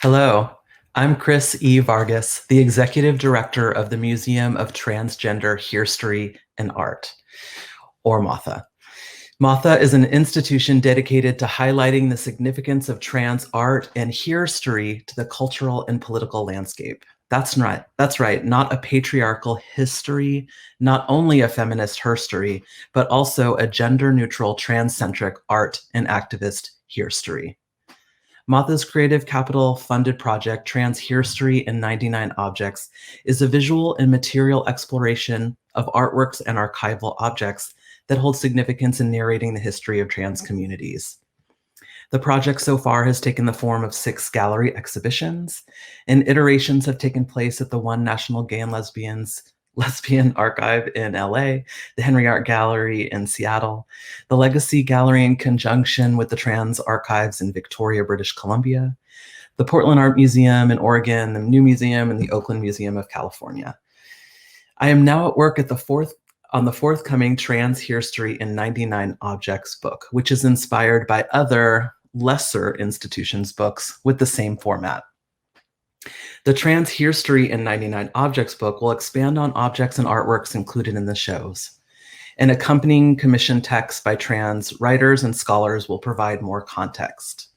Hello, I'm Chris E. Vargas, the Executive Director of the Museum of Transgender Hirstory and Art, or MATHA. MATHA is an institution dedicated to highlighting the significance of trans art and history to the cultural and political landscape. That's right, not a patriarchal history, not only a feminist herstory, but also a gender-neutral, trans-centric art and activist history. MATHA's Creative Capital funded project, Trans Hirstory in 99 Objects, is a visual and material exploration of artworks and archival objects that hold significance in narrating the history of trans communities. The project so far has taken the form of 6 gallery exhibitions, and iterations have taken place at the One National Gay and Lesbian Archive in LA, the Henry Art Gallery in Seattle, the Legacy Gallery in conjunction with the Trans Archives in Victoria, British Columbia, the Portland Art Museum in Oregon, the New Museum, and the Oakland Museum of California. I am now at work at on the forthcoming Trans Hirstory in 99 Objects book, which is inspired by other lesser institutions' books with the same format. The Trans Hirstory in 99 Objects book will expand on objects and artworks included in the shows. An accompanying commission text by trans writers and scholars will provide more context.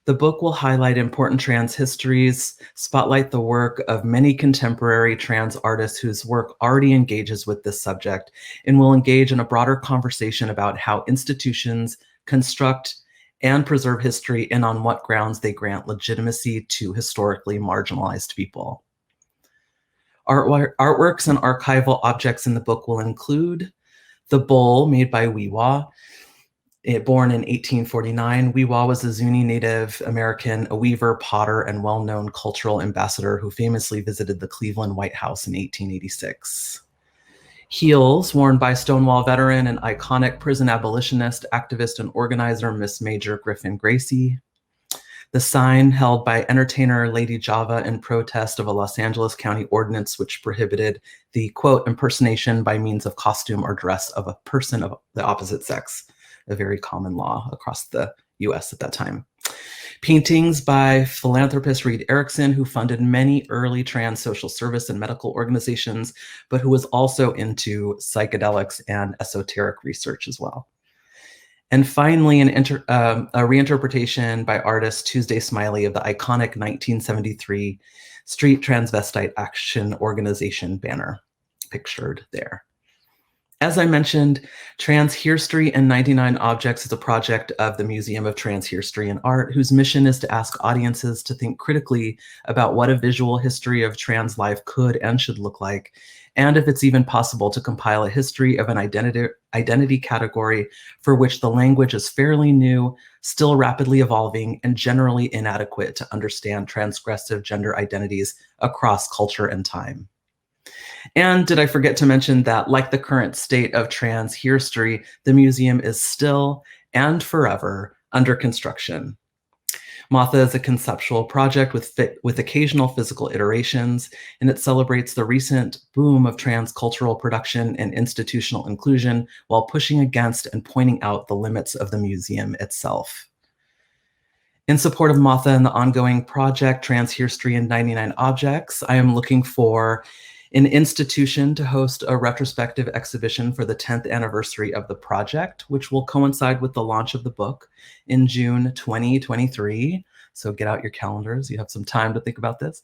The book will highlight important trans histories, spotlight the work of many contemporary trans artists whose work already engages with this subject, and will engage in a broader conversation about how institutions construct and preserve history and on what grounds they grant legitimacy to historically marginalized people. Artworks and archival objects in the book will include the bowl made by Weewa. Born in 1849, Weewa was a Zuni Native American, a weaver, potter, and well-known cultural ambassador who famously visited the Cleveland White House in 1886. Heels, worn by Stonewall veteran and iconic prison abolitionist, activist, and organizer Miss Major Griffin Gracie. The sign held by entertainer Lady Java in protest of a Los Angeles County ordinance which prohibited the, quote, impersonation by means of costume or dress of a person of the opposite sex, a very common law across the US at that time. Paintings by philanthropist Reed Erickson, who funded many early trans social service and medical organizations, but who was also into psychedelics and esoteric research as well. And finally, a reinterpretation by artist Tuesday Smiley of the iconic 1973 Street Transvestite Action Organization banner, pictured there. As I mentioned, Trans Hirstory in 99 Objects is a project of the Museum of Trans Hirstory and Art, whose mission is to ask audiences to think critically about what a visual history of trans life could and should look like, and if it's even possible to compile a history of an identity category for which the language is fairly new, still rapidly evolving, and generally inadequate to understand transgressive gender identities across culture and time. And did I forget to mention that, like the current state of trans history, the museum is still and forever under construction. MATHA is a conceptual project with occasional physical iterations, and it celebrates the recent boom of transcultural production and institutional inclusion while pushing against and pointing out the limits of the museum itself. In support of MATHA and the ongoing project Trans Hirstory in 99 Objects, I am looking for an institution to host a retrospective exhibition for the 10th anniversary of the project, which will coincide with the launch of the book in June 2023. So get out your calendars, you have some time to think about this.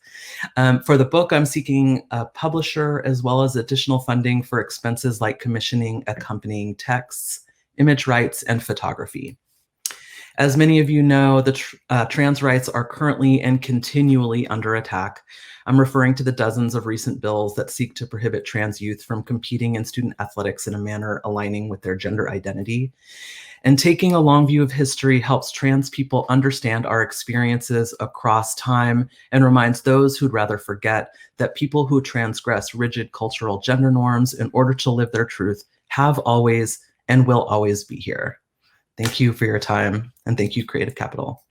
For the book, I'm seeking a publisher as well as additional funding for expenses like commissioning accompanying texts, image rights, and photography. As many of you know, the trans rights are currently and continually under attack. I'm referring to the dozens of recent bills that seek to prohibit trans youth from competing in student athletics in a manner aligning with their gender identity. And taking a long view of history helps trans people understand our experiences across time and reminds those who'd rather forget that people who transgress rigid cultural gender norms in order to live their truth have always and will always be here. Thank you for your time, and thank you, Creative Capital.